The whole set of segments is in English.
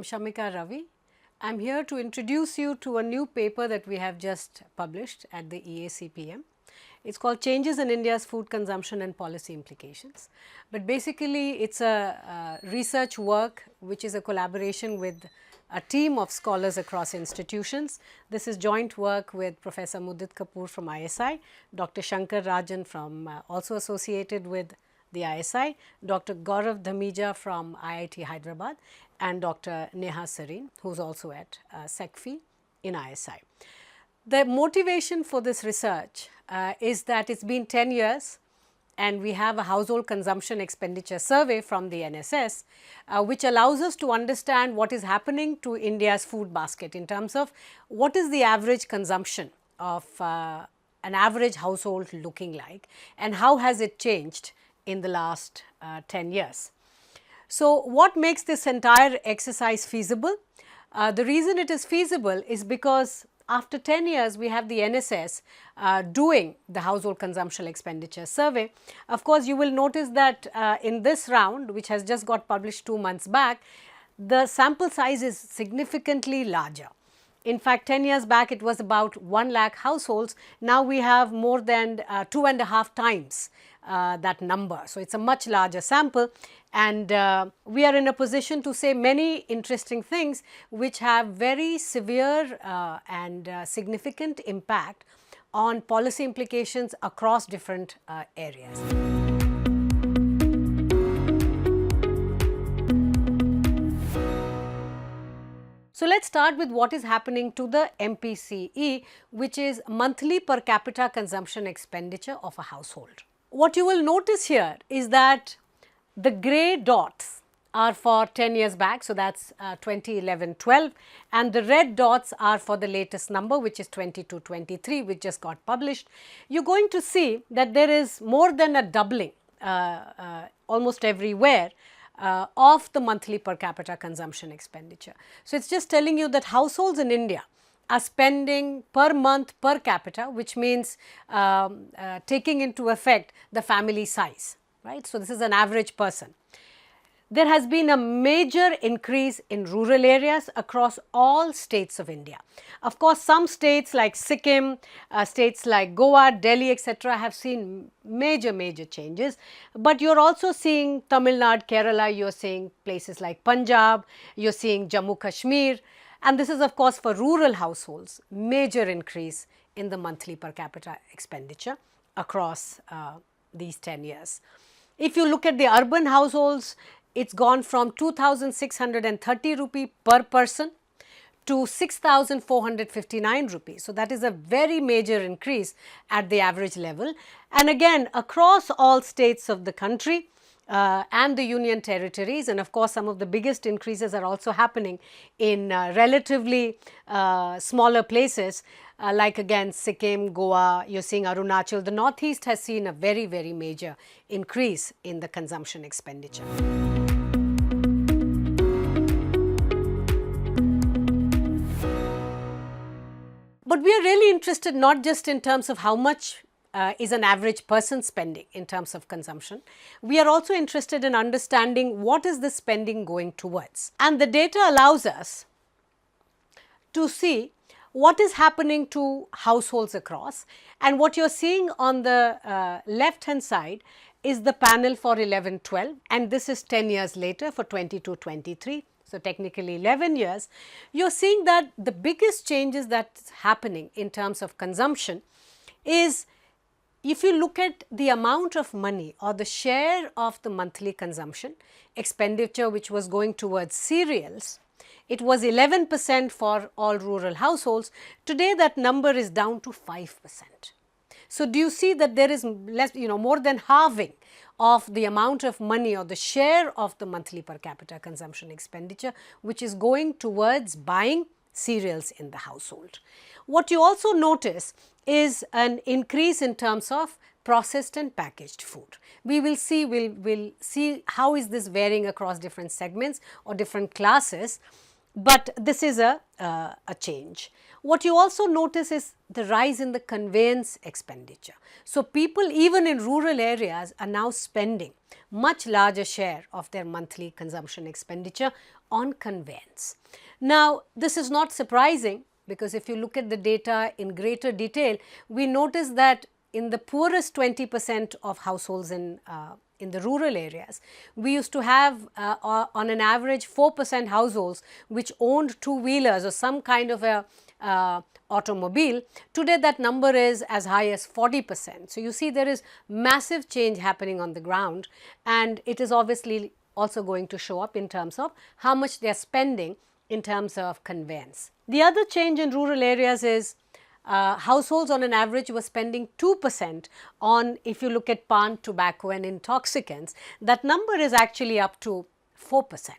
Shamika Ravi. I am here to introduce you to a new paper that we have just published at the EACPM. It is called Changes in India's Food Consumption and Policy Implications. But basically, it is a research work which is a collaboration with a team of scholars across institutions. This is joint work with Professor Mudit Kapoor from ISI, Dr. Shankar Rajan from also associated with the ISI, Dr. Gaurav Dhamija from IIT Hyderabad and Dr. Neha Sareen, who is also at SECFI in ISI. The motivation for this research is that it has been 10 years and we have a household consumption expenditure survey from the NSS, which allows us to understand what is happening to India's food basket in terms of what is the average consumption of an average household looking like and how has it changed in the last 10 years. So, what makes this entire exercise feasible? The reason it is feasible is because after 10 years we have the NSS doing the household consumption expenditure survey. Of course, you will notice that in this round, which has just got published 2 months back, the sample size is significantly larger. In fact, 10 years back it was about 1 lakh households. Now we have more than 2.5 times that number. So, it is a much larger sample and we are in a position to say many interesting things which have very severe and significant impact on policy implications across different areas. So, let us start with what is happening to the MPCE, which is monthly per capita consumption expenditure of a household. What you will notice here is that the grey dots are for 10 years back, so that is 2011-12, and the red dots are for the latest number, which is 22-23, which just got published. You are going to see that there is more than a doubling almost everywhere of the monthly per capita consumption expenditure. So, it is just telling you that households in India are spending per month per capita, which means taking into effect the family size, right. So, this is an average person. There has been a major increase in rural areas across all states of India. Of course, some states like Sikkim, states like Goa, Delhi, etc. have seen major changes, but you are also seeing Tamil Nadu, Kerala, you are seeing places like Punjab, you are seeing Jammu Kashmir, and this is of course for rural households, major increase in the monthly per capita expenditure across these 10 years. If you look at the urban households, it has gone from 2,630 rupee per person to 6,459 rupees. So, that is a very major increase at the average level, and again across all states of the country and the union territories, and of course, some of the biggest increases are also happening in relatively smaller places like again Sikkim, Goa, you are seeing Arunachal. The northeast has seen a very major increase in the consumption expenditure. But we are really interested not just in terms of how much is an average person spending in terms of consumption. We are also interested in understanding what is the spending going towards. And the data allows us to see what is happening to households across, and what you are seeing on the left hand side is the panel for 11-12, and this is 10 years later for 22-23. So, technically 11 years, you are seeing that the biggest changes that is happening in terms of consumption is, if you look at the amount of money or the share of the monthly consumption expenditure which was going towards cereals, it was 11% for all rural households. Today that number is down to 5%. So, do you see that there is less, more than halving of the amount of money or the share of the monthly per capita consumption expenditure which is going towards buying cereals in the household. What you also notice is an increase in terms of processed and packaged food. We will see, we'll see how is this varying across different segments or different classes. but this is a change. What you also notice is the rise in the conveyance expenditure. So, people even in rural areas are now spending much larger share of their monthly consumption expenditure on conveyance. Now, this is not surprising, because if you look at the data in greater detail, we notice that in the poorest 20% of households in the rural areas, we used to have on an average 4% households which owned two-wheelers or some kind of a automobile. Today that number is as high as 40%. So, you see there is massive change happening on the ground, and it is obviously also going to show up in terms of how much they are spending in terms of conveyance. The other change in rural areas is households on an average were spending 2% on, if you look at pan, tobacco and intoxicants, that number is actually up to 4%.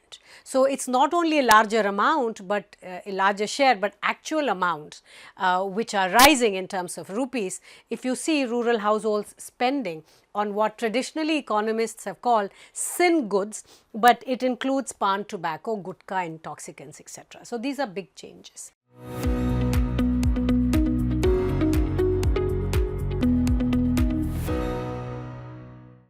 So, it is not only a larger amount, but a larger share, but actual amounts which are rising in terms of rupees. If you see rural households spending on what traditionally economists have called sin goods, but it includes pan, tobacco, gutka, intoxicants, etc. So, these are big changes.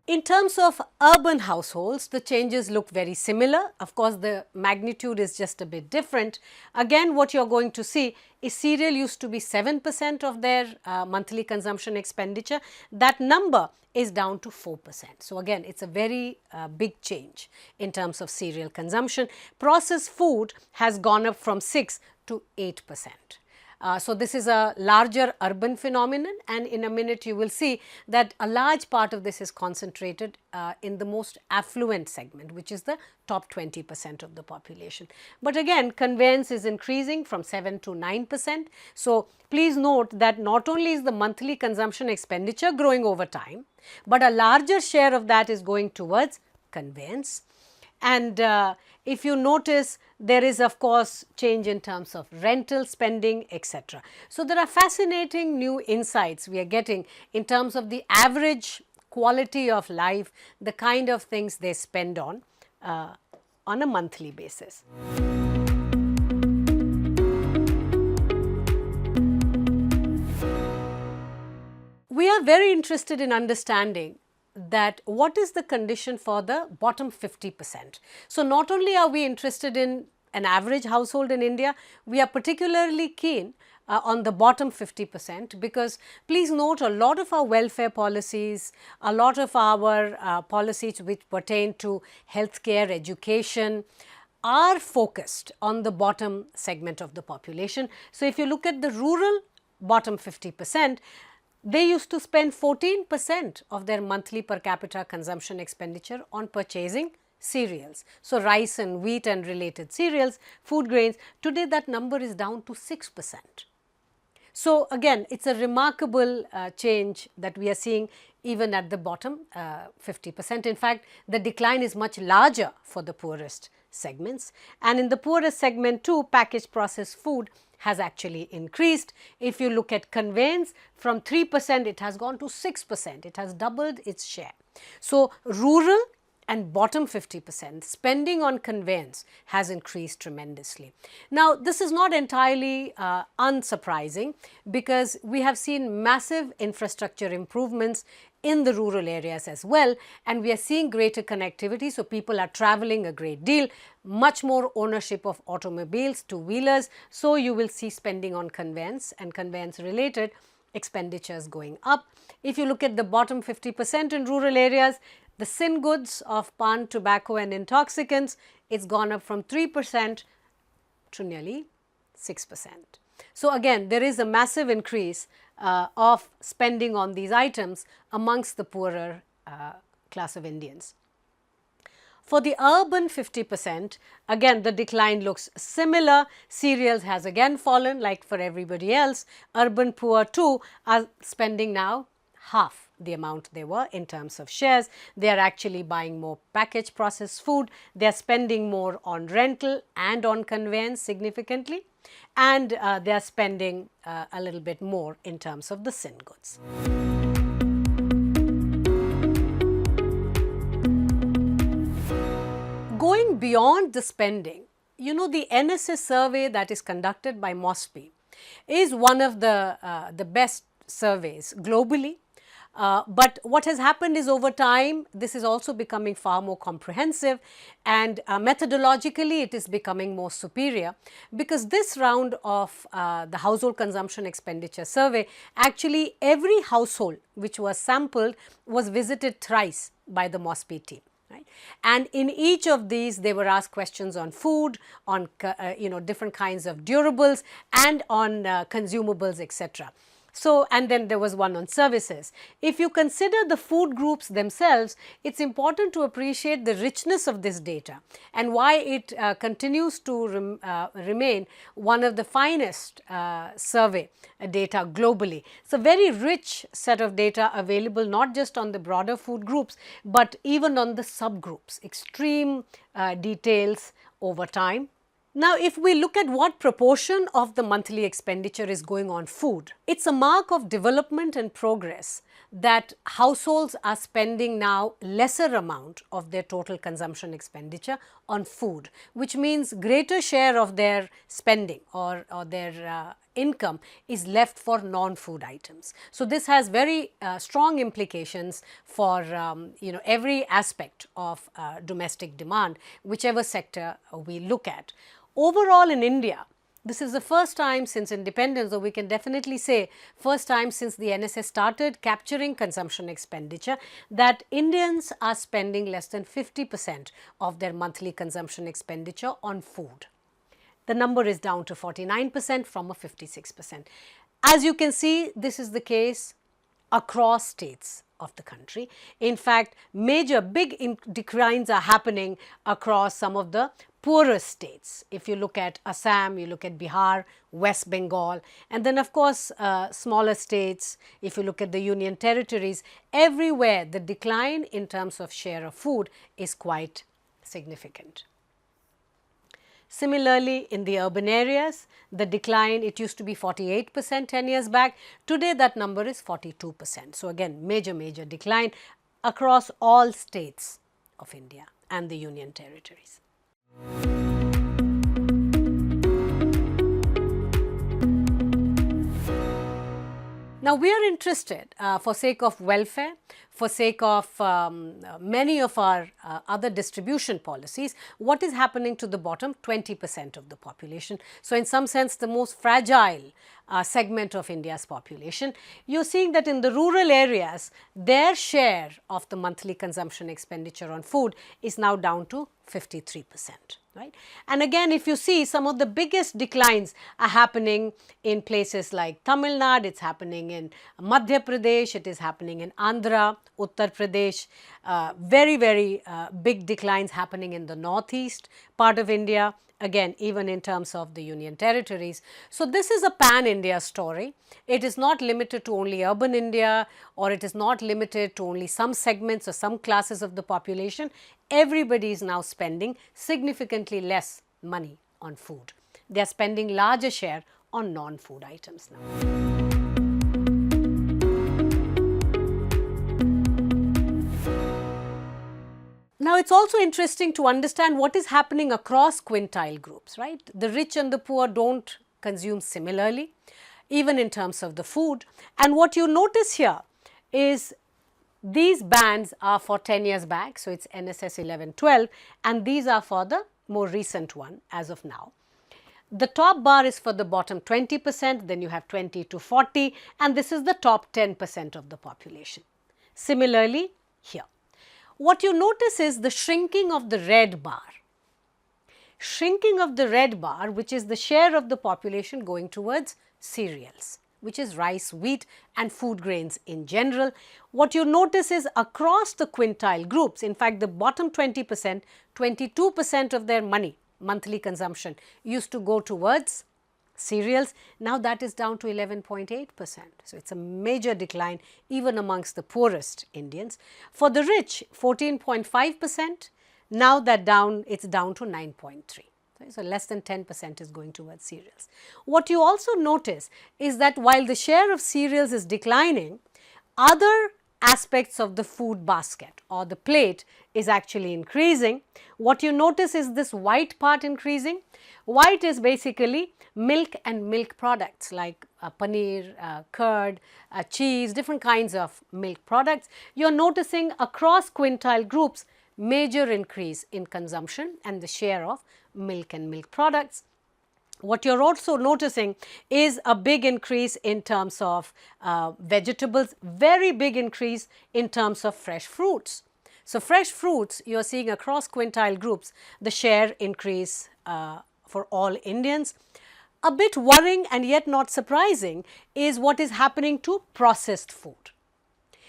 In terms of urban households, the changes look very similar. Of course, the magnitude is just a bit different. Again, what you are going to see is cereal used to be 7% of their monthly consumption expenditure. That number is down to 4%. So, again, it is a very big change in terms of cereal consumption. Processed food has gone up from 6 to 8%. So, this is a larger urban phenomenon, and in a minute you will see that a large part of this is concentrated in the most affluent segment, which is the top 20% of the population. But again, conveyance is increasing from 7 to 9%. So, please note that not only is the monthly consumption expenditure growing over time, but a larger share of that is going towards conveyance. And if you notice, there is of course change in terms of rental spending, etc. So, there are fascinating new insights we are getting in terms of the average quality of life, the kind of things they spend on a monthly basis. We are very interested in understanding that what is the condition for the bottom 50%. So, not only are we interested in an average household in India, we are particularly keen on the bottom 50%, because please note, a lot of our welfare policies, a lot of our policies which pertain to healthcare, education, are focused on the bottom segment of the population. So, if you look at the rural bottom 50%, they used to spend 14% of their monthly per capita consumption expenditure on purchasing cereals. So, rice and wheat and related cereals, food grains, today that number is down to 6%. So, again, it is a remarkable change that we are seeing even at the bottom 50%. In fact, the decline is much larger for the poorest segments, and in the poorest segment too, packaged processed food has actually increased. If you look at conveyance, from 3% it has gone to 6%, it has doubled its share. So, rural and bottom 50% spending on conveyance has increased tremendously. Now, this is not entirely unsurprising, because we have seen massive infrastructure improvements in the rural areas as well, and we are seeing greater connectivity. So, people are traveling a great deal, much more ownership of automobiles, two-wheelers. So, you will see spending on conveyance and conveyance related expenditures going up. If you look at the bottom 50% in rural areas, the sin goods of pan, tobacco and intoxicants, it has gone up from 3% to nearly 6%. So, again, there is a massive increase of spending on these items amongst the poorer class of Indians. For the urban 50%, again the decline looks similar. Cereals has again fallen like for everybody else. Urban poor too are spending now half the amount they were in terms of shares. They are actually buying more packaged processed food. They are spending more on rental and on conveyance significantly, and they are spending a little bit more in terms of the sin goods. Going beyond the spending, You know, the NSS survey that is conducted by MOSPI is one of the best surveys globally. But what has happened is, over time, this is also becoming far more comprehensive, and methodologically it is becoming more superior, because this round of the Household Consumption Expenditure Survey, actually every household which was sampled was visited thrice by the MOSPI team. Right? And in each of these, they were asked questions on food, on different kinds of durables, and on consumables, etc. So, and then there was one on services. If you consider the food groups themselves, it is important to appreciate the richness of this data and why it continues to remain one of the finest survey data globally. It is a very rich set of data available not just on the broader food groups, but even on the subgroups, extreme details over time. Now, if we look at what proportion of the monthly expenditure is going on food, it is a mark of development and progress that households are spending now lesser amount of their total consumption expenditure on food, which means greater share of their spending or their income is left for non-food items. So, this has very strong implications for every aspect of domestic demand, whichever sector we look at. Overall in India, this is the first time since independence, or we can definitely say first time since the NSS started capturing consumption expenditure, that Indians are spending less than 50% of their monthly consumption expenditure on food. The number is down to 49% from a 56%. As you can see, this is the case across states of the country. In fact, major big declines are happening across some of the poorest states. If you look at Assam, you look at Bihar, West Bengal, and then of course smaller states, if you look at the union territories, everywhere the decline in terms of share of food is quite significant. Similarly, in the urban areas, the decline, it used to be 48% 10 years back, today that number is 42%. So, again major decline across all states of India and the union territories. Now, we are interested for sake of welfare, for sake of many of our other distribution policies, what is happening to the bottom 20% of the population. So, in some sense the most fragile segment of India's population. You are seeing that in the rural areas, their share of the monthly consumption expenditure on food is now down to 53%. Right? And again, if you see, some of the biggest declines are happening in places like Tamil Nadu, it is happening in Madhya Pradesh, it is happening in Andhra, Uttar Pradesh, very big declines happening in the northeast part of India, again even in terms of the union territories. So, this is a pan-India story. It is not limited to only urban India, or it is not limited to only some segments or some classes of the population. Everybody is now spending significantly less money on food. They are spending larger share on non-food items now. Now, it is also interesting to understand what is happening across quintile groups, right. The rich and the poor do not consume similarly, even in terms of the food. And what you notice here is these bands are for 10 years back. So, it is NSS 11-12, and these are for the more recent one as of now. The top bar is for the bottom 20%, then you have 20 to 40, and this is the top 10% of the population. Similarly, here. What you notice is the shrinking of the red bar. Shrinking of the red bar, which is the share of the population going towards cereals, which is rice, wheat and food grains in general. What you notice is across the quintile groups, in fact, the bottom 20%, 22% of their monthly consumption used to go towards cereals. Now, that is down to 11.8%. So, it is a major decline even amongst the poorest Indians. For the rich, 14.5%, now that it is down to 9.3%. So, less than 10% is going towards cereals. What you also notice is that while the share of cereals is declining, other aspects of the food basket or the plate is actually increasing. What you notice is this white part increasing. White is basically milk and milk products like paneer, curd, cheese, different kinds of milk products. You are noticing across quintile groups major increase in consumption and the share of milk and milk products. What you are also noticing is a big increase in terms of vegetables, very big increase in terms of fresh fruits. So, fresh fruits you are seeing across quintile groups the share increase for all Indians. A bit worrying and yet not surprising is what is happening to processed food.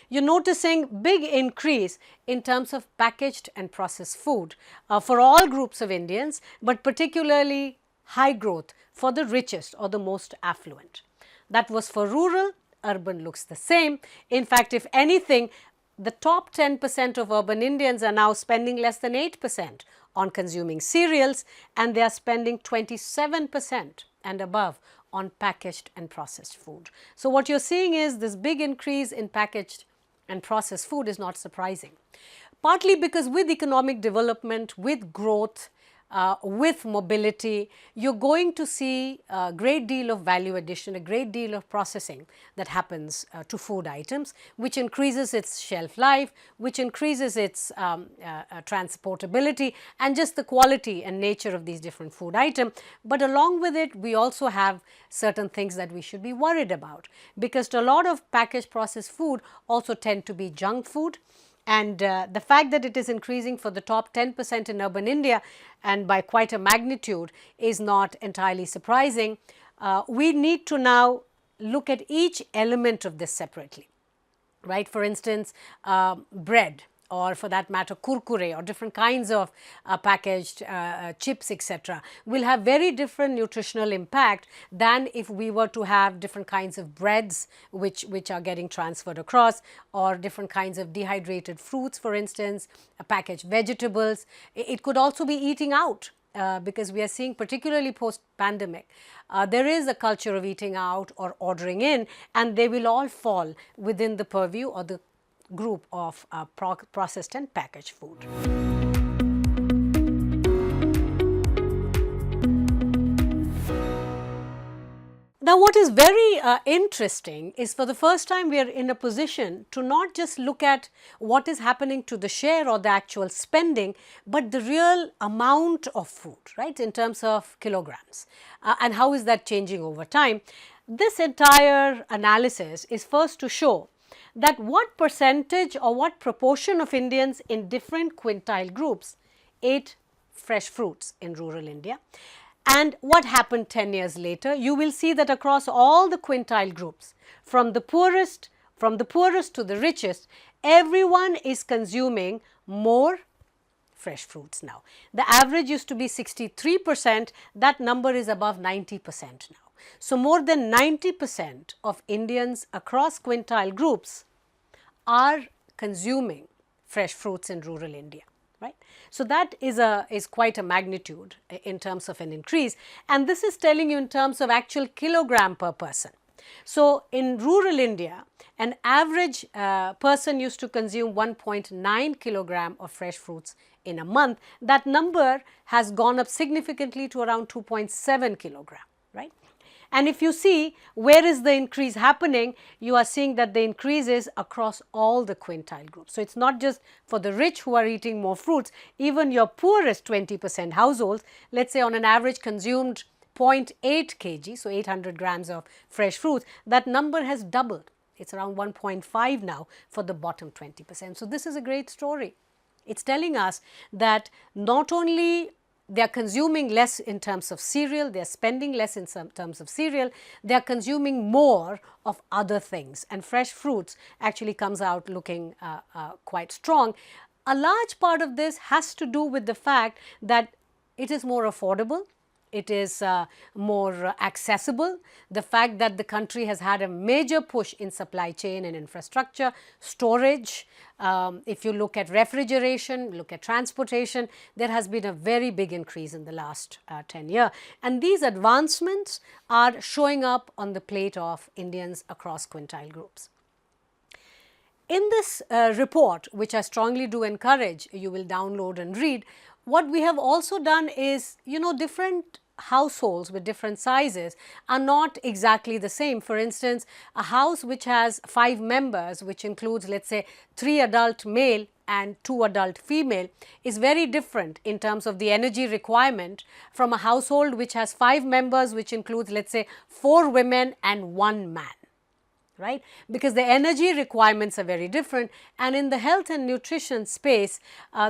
You are noticing big increase in terms of packaged and processed food for all groups of Indians, but particularly high growth for the richest or the most affluent. That was for rural, urban looks the same. In fact, if anything, the top 10% of urban Indians are now spending less than 8% on consuming cereals, and they are spending 27% and above on packaged and processed food. So, what you are seeing is this big increase in packaged and processed food is not surprising, partly because with economic development, with growth, with mobility, you are going to see a great deal of value addition, a great deal of processing that happens to food items, which increases its shelf life, which increases its transportability and just the quality and nature of these different food items. But along with it, we also have certain things that we should be worried about, because a lot of packaged processed food also tend to be junk food. And the fact that it is increasing for the top 10% in urban India and by quite a magnitude is not entirely surprising. We need to now look at each element of this separately, right. For instance, bread, or for that matter kurkure, or different kinds of packaged chips, etc., will have very different nutritional impact than if we were to have different kinds of breads which are getting transferred across, or different kinds of dehydrated fruits, for instance, packaged vegetables. It could also be eating out. Because we are seeing, particularly post pandemic, there is a culture of eating out or ordering in, and they will all fall within the purview or the group of processed and packaged food. Now, what is very interesting is, for the first time we are in a position to not just look at what is happening to the share or the actual spending, but the real amount of food, right, in terms of kilograms, and how is that changing over time. This entire analysis is first to show that what percentage or what proportion of Indians in different quintile groups ate fresh fruits in rural India. And what happened 10 years later? You will see that across all the quintile groups, from the poorest to the richest, everyone is consuming more fresh fruits now. The average used to be 63%, that number is above 90% now. So, more than 90% of Indians across quintile groups are consuming fresh fruits in rural India. Right. So, that is quite a magnitude in terms of an increase, and this is telling you in terms of actual kilogram per person. So, in rural India, an average person used to consume 1.9 kilogram of fresh fruits in a month. That number has gone up significantly to around 2.7 kilogram, right. And if you see where is the increase happening, you are seeing that the increase is across all the quintile groups. So, it is not just for the rich who are eating more fruits, even your poorest 20% households, let us say on an average consumed 0.8 kg, so 800 grams of fresh fruits, that number has doubled. It is around 1.5 now for the bottom 20%. So, this is a great story. It is telling us that not only they are consuming less in terms of cereal, they are spending less in some terms of cereal, they are consuming more of other things, and fresh fruits actually comes out looking quite strong. A large part of this has to do with the fact that it is more affordable, it is more accessible, the fact that the country has had a major push in supply chain and infrastructure, storage. If you look at refrigeration, look at transportation, there has been a very big increase in the last 10 years. And these advancements are showing up on the plate of Indians across quintile groups. In this report, which I strongly do encourage you will download and read, what we have also done is, different households with different sizes are not exactly the same. For instance, a house which has 5 members, which includes, let's say, 3 adult male and 2 adult female, is very different in terms of the energy requirement from a household which has 5 members, which includes, let's say, 4 women and 1 man. Right, because the energy requirements are very different, and in the health and nutrition space,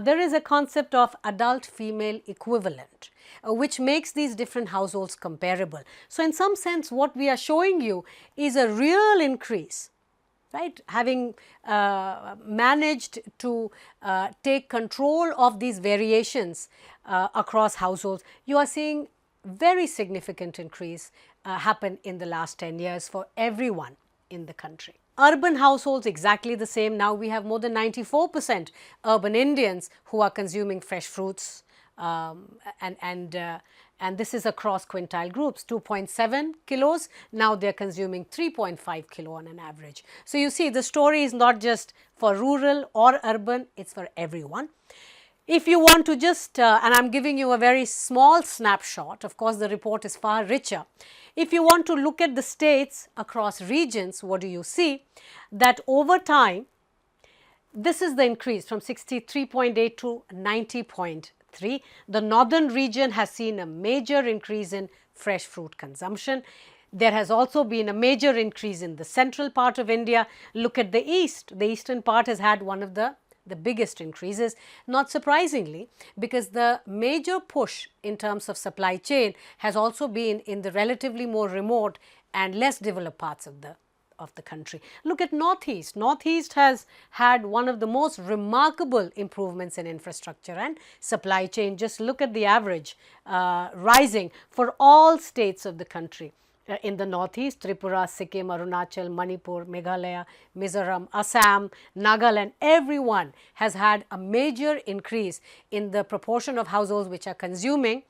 there is a concept of adult female equivalent, which makes these different households comparable. So, in some sense, what we are showing you is a real increase, right, having managed to take control of these variations across households. You are seeing very significant increase happen in the last 10 years for everyone in the country. Urban households exactly the same. Now we have more than 94% urban Indians who are consuming fresh fruits, and this is across quintile groups, 2.7 kilos. Now they are consuming 3.5 kilo on an average. So you see, the story is not just for rural or urban; it's for everyone. If you want to just, and I am giving you a very small snapshot, of course, the report is far richer. If you want to look at the states across regions, what do you see? That over time, this is the increase from 63.8 to 90.3. The northern region has seen a major increase in fresh fruit consumption. There has also been a major increase in the central part of India. Look at the east. The eastern part has had one of the biggest increases, not surprisingly, because the major push in terms of supply chain has also been in the relatively more remote and less developed parts of the country. Look at Northeast. Northeast has had one of the most remarkable improvements in infrastructure and supply chain. Just look at the average rising for all states of the country. In the Northeast, Tripura, Sikkim, Arunachal, Manipur, Meghalaya, Mizoram, Assam, Nagaland, everyone has had a major increase in the proportion of households which are consuming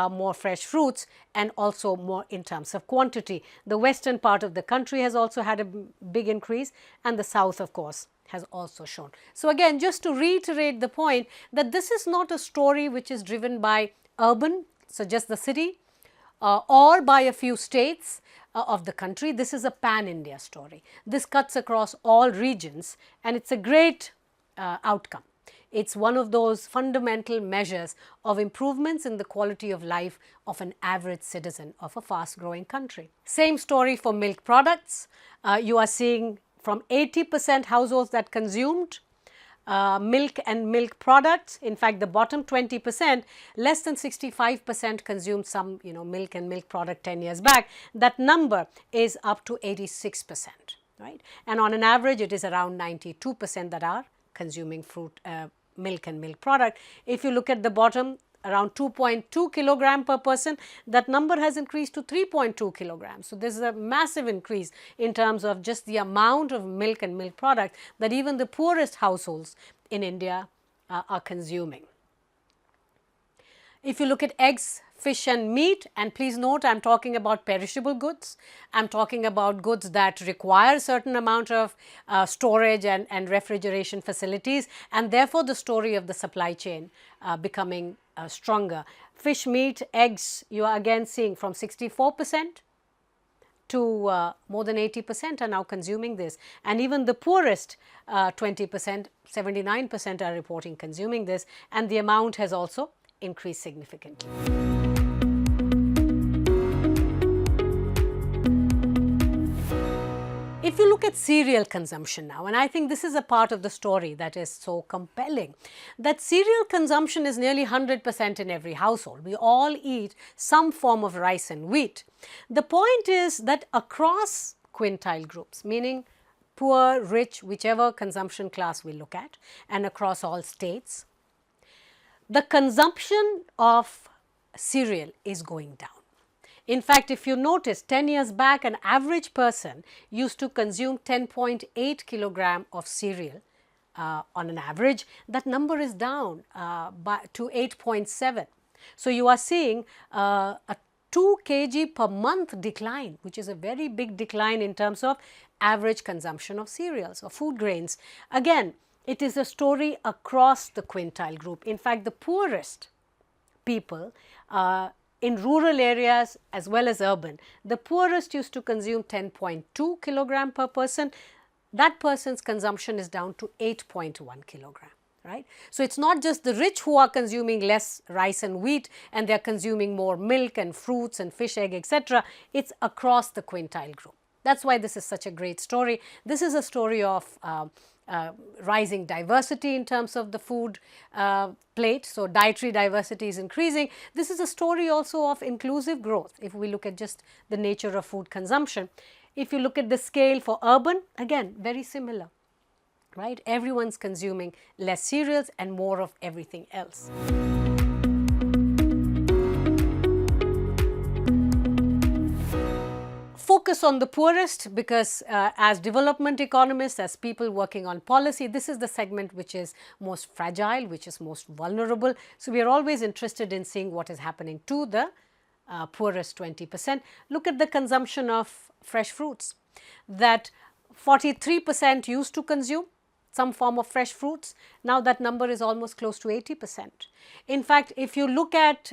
more fresh fruits, and also more in terms of quantity. The western part of the country has also had a big increase, and the south, of course, has also shown. So, again, just to reiterate the point that this is not a story which is driven by urban, so just the city, or by a few states of the country. This is a pan-India story. This cuts across all regions, and it's a great outcome. It's one of those fundamental measures of improvements in the quality of life of an average citizen of a fast-growing country. Same story for milk products. You are seeing from 80% households that consumed milk and milk products. In fact, the bottom 20%, less than 65% consumed some milk and milk product 10 years back. That number is up to 86%, right? And on an average, it is around 92% that are consuming fruit, milk and milk product. If you look at the bottom, around 2.2 kilogram per person, that number has increased to 3.2 kilograms. So, this is a massive increase in terms of just the amount of milk and milk product that even the poorest households in India are consuming. If you look at eggs, fish and meat, and please note I am talking about perishable goods, I am talking about goods that require a certain amount of storage and refrigeration facilities, and therefore the story of the supply chain becoming stronger. Fish, meat, eggs, you are again seeing from 64% to more than 80% are now consuming this, and even the poorest 20%, 79% are reporting consuming this, and the amount has also increased significantly. If you look at cereal consumption now, and I think this is a part of the story that is so compelling, that cereal consumption is nearly 100% in every household. We all eat some form of rice and wheat. The point is that across quintile groups, meaning poor, rich, whichever consumption class we look at, and across all states, the consumption of cereal is going down. In fact, if you notice, 10 years back, an average person used to consume 10.8 kilogram of cereal on an average. That number is down to 8.7. So, you are seeing a 2 kg per month decline, which is a very big decline in terms of average consumption of cereals or food grains. Again, it is a story across the quintile group. In fact, the poorest people in rural areas as well as urban, the poorest used to consume 10.2 kilogram per person. That person's consumption is down to 8.1 kilogram. Right? So, it is not just the rich who are consuming less rice and wheat and they are consuming more milk and fruits and fish, egg, etc. It is across the quintile group. That is why this is such a great story. This is a story of rising diversity in terms of the food plate. So, dietary diversity is increasing. This is a story also of inclusive growth if we look at just the nature of food consumption. If you look at the scale for urban, again very similar. Right? Everyone's consuming less cereals and more of everything else. Focus on the poorest because as development economists, as people working on policy, this is the segment which is most fragile, which is most vulnerable. So, we are always interested in seeing what is happening to the poorest 20%. Look at the consumption of fresh fruits that 43% used to consume some form of fresh fruits. Now, that number is almost close to 80%. In fact, if you look at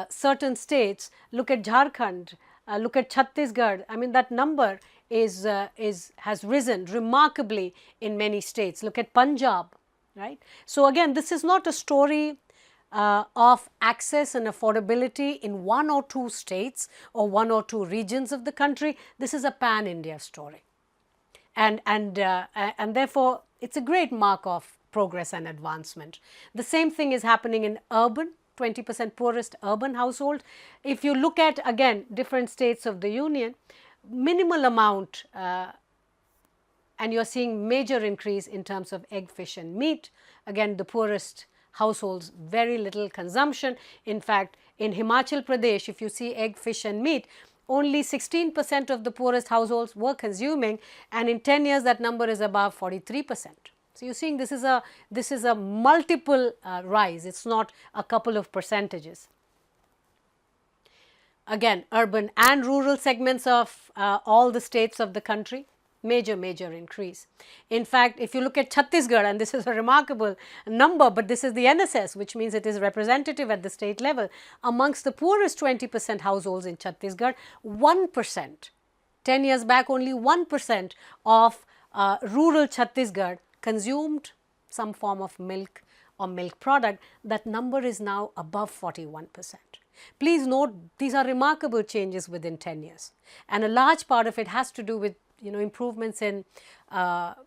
certain states, look at Jharkhand, look at Chhattisgarh, I mean that number has risen remarkably in many states. Look at Punjab, right. So, again this is not a story of access and affordability in one or two states or one or two regions of the country. This is a pan-India story. And therefore, it is a great mark of progress and advancement. The same thing is happening in urban, 20% poorest urban household. If you look at again different states of the union, minimal amount and you are seeing major increase in terms of egg, fish and meat. Again the poorest households, very little consumption. In fact, in Himachal Pradesh, if you see egg, fish and meat, only 16% of the poorest households were consuming, and in 10 years that number is above 43%. So, you are seeing this is a multiple rise, it is not a couple of percentages. Again urban and rural segments of all the states of the country, major increase. In fact, if you look at Chhattisgarh, and this is a remarkable number, but this is the NSS, which means it is representative at the state level. Amongst the poorest 20% households in Chhattisgarh, 1%, 10 years back only 1% of rural Chhattisgarh consumed some form of milk or milk product. That number is now above 41%. Please note, these are remarkable changes within 10 years, and a large part of it has to do with improvements in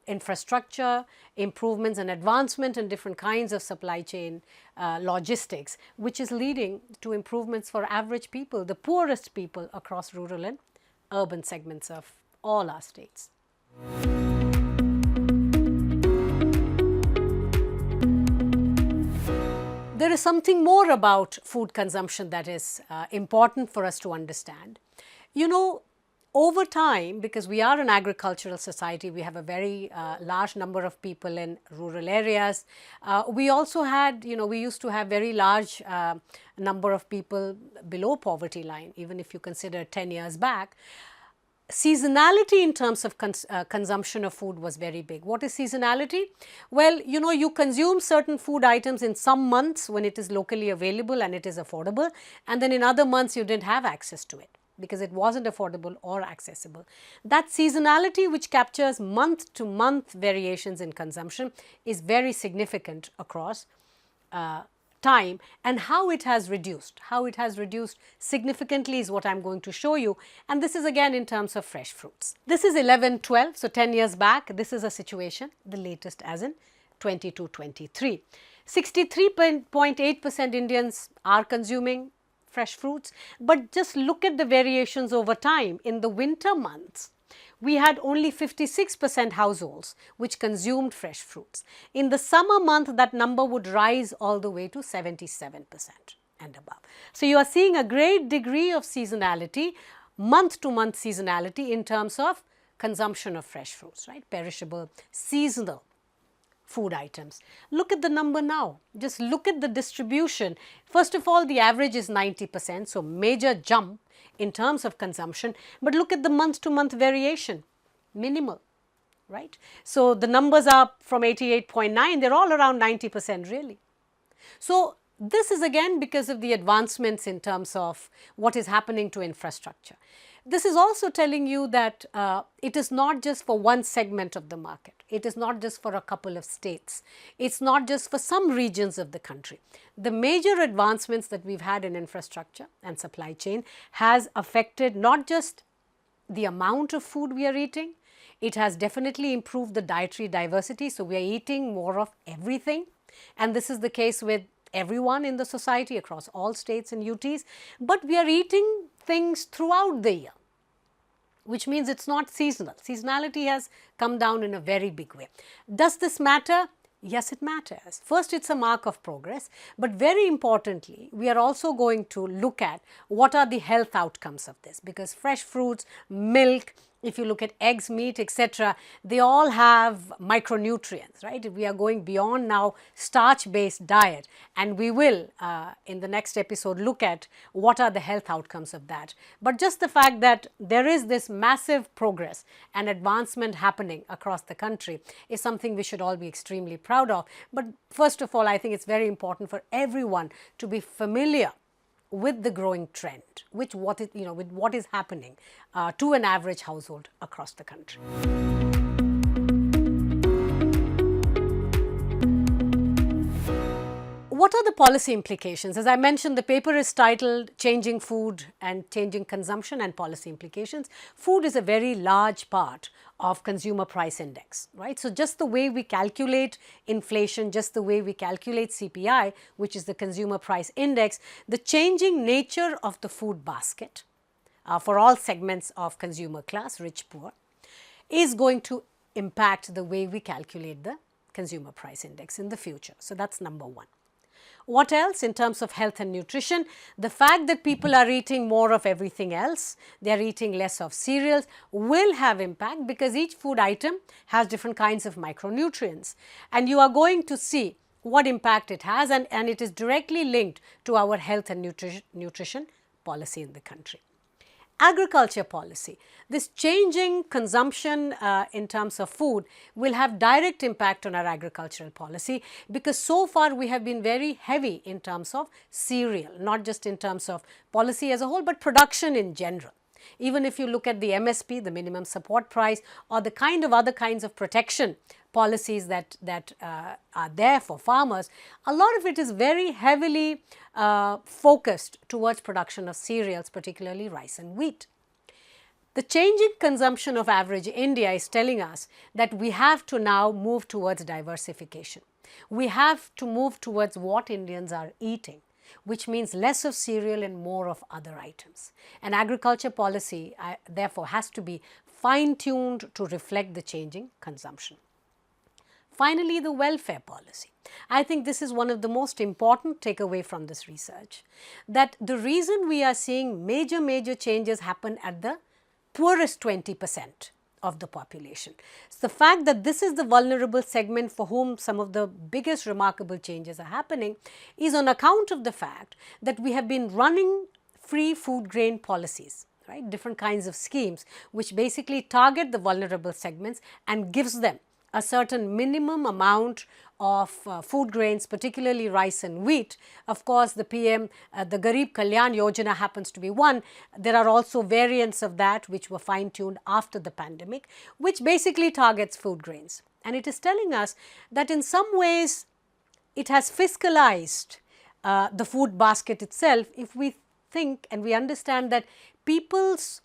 infrastructure, improvements and advancement in different kinds of supply chain logistics, which is leading to improvements for average people, the poorest people across rural and urban segments of all our states. There is something more about food consumption that is important for us to understand. Over time, because we are an agricultural society, we have a very large number of people in rural areas. We also had, we used to have very large number of people below poverty line, even if you consider 10 years back. Seasonality in terms of consumption of food was very big. What is seasonality? Well, you consume certain food items in some months when it is locally available and it is affordable, and then in other months you didn't have access to it because it wasn't affordable or accessible. That seasonality, which captures month to month variations in consumption, is very significant across time, and how it has reduced. How it has reduced significantly is what I am going to show you, and this is again in terms of fresh fruits. This is 11-12, so 10 years back, this is a situation, the latest as in 22-23. 63.8% Indians are consuming fresh fruits, but just look at the variations over time. In the winter months, we had only 56% households which consumed fresh fruits. In the summer month, that number would rise all the way to 77% and above. So, you are seeing a great degree of seasonality, month to month seasonality in terms of consumption of fresh fruits, right, perishable, seasonal food items. Look at the number now, just look at the distribution. First of all, the average is 90%, so major jump in terms of consumption, but look at the month to month variation, minimal, right. So, the numbers are from 88.9, they are all around 90% really. So, this is again because of the advancements in terms of what is happening to infrastructure. This is also telling you that it is not just for one segment of the market, it is not just for a couple of states, it is not just for some regions of the country. The major advancements that we have had in infrastructure and supply chain has affected not just the amount of food we are eating, it has definitely improved the dietary diversity. So, we are eating more of everything, and this is the case with everyone in the society across all states and UTs, but we are eating things throughout the year, which means it is not seasonal. Seasonality has come down in a very big way. Does this matter? Yes, it matters. First, it is a mark of progress, but very importantly, we are also going to look at what are the health outcomes of this, because fresh fruits, milk, if you look at eggs, meat, etc., they all have micronutrients, right. We are going beyond now starch based diet, and we will in the next episode look at what are the health outcomes of that. But just the fact that there is this massive progress and advancement happening across the country is something we should all be extremely proud of. But first of all, I think it is very important for everyone to be familiar with the growing trend, with what is happening to an average household across the country. What are the policy implications? As I mentioned, the paper is titled Changing Food and Changing Consumption and Policy Implications. Food is a very large part of consumer price index, right. So, just the way we calculate inflation, just the way we calculate CPI, which is the consumer price index, the changing nature of the food basket for all segments of consumer class, rich, poor, is going to impact the way we calculate the consumer price index in the future. So, that is number one. What else in terms of health and nutrition? The fact that people are eating more of everything else, they are eating less of cereals, will have impact, because each food item has different kinds of micronutrients, and you are going to see what impact it has, and it is directly linked to our health and nutrition policy in the country. Agriculture policy, this changing consumption in terms of food will have direct impact on our agricultural policy, because so far we have been very heavy in terms of cereal, not just in terms of policy as a whole, but production in general. Even if you look at the MSP, the minimum support price, or the kind of other kinds of protection policies that are there for farmers, a lot of it is very heavily focused towards production of cereals, particularly rice and wheat. The changing consumption of average India is telling us that we have to now move towards diversification. We have to move towards what Indians are eating, which means less of cereal and more of other items. And agriculture policy therefore has to be fine-tuned to reflect the changing consumption. Finally, the welfare policy. I think this is one of the most important takeaway from this research, that the reason we are seeing major changes happen at the poorest 20% of the population. So, the fact that this is the vulnerable segment for whom some of the biggest remarkable changes are happening is on account of the fact that we have been running free food grain policies, right, different kinds of schemes which basically target the vulnerable segments and gives them a certain minimum amount of food grains, particularly rice and wheat. Of course, the PM, the Garib Kalyan Yojana happens to be one. There are also variants of that which were fine-tuned after the pandemic, which basically targets food grains. And it is telling us that in some ways it has fiscalized the food basket itself, if we think and we understand that people's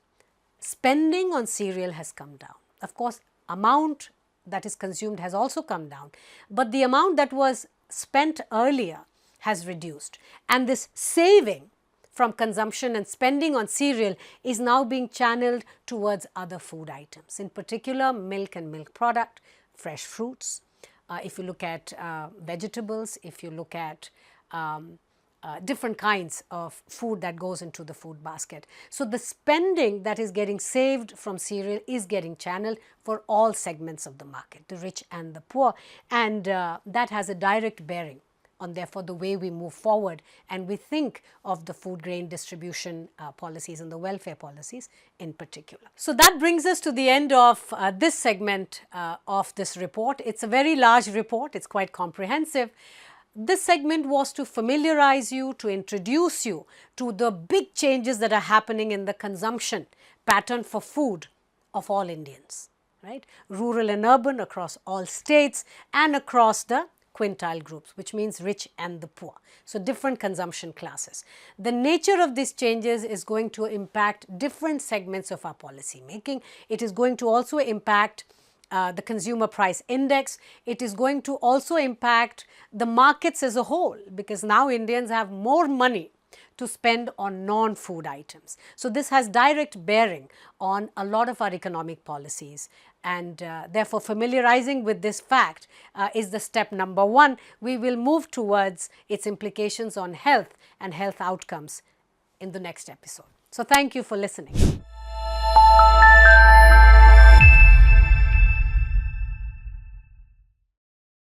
spending on cereal has come down. Of course, amount that is consumed has also come down, but the amount that was spent earlier has reduced, and this saving from consumption and spending on cereal is now being channeled towards other food items, in particular milk and milk product, fresh fruits. If you look at vegetables, if you look at different kinds of food that goes into the food basket. So the spending that is getting saved from cereal is getting channeled for all segments of the market, the rich and the poor, and that has a direct bearing on therefore the way we move forward and we think of the food grain distribution policies and the welfare policies in particular. So that brings us to the end of this segment of this report. It's a very large report, it's quite comprehensive. This segment was to familiarize you, to introduce you to the big changes that are happening in the consumption pattern for food of all Indians, right? Rural and urban, across all states and across the quintile groups, which means rich and the poor. So different consumption classes. The nature of these changes is going to impact different segments of our policy making. It is going to also impact the consumer price index. It is going to also impact the markets as a whole, because now Indians have more money to spend on non-food items. So this has direct bearing on a lot of our economic policies, and therefore familiarizing with this fact is the step number one. We will move towards its implications on health and health outcomes in the next episode. So thank you for listening.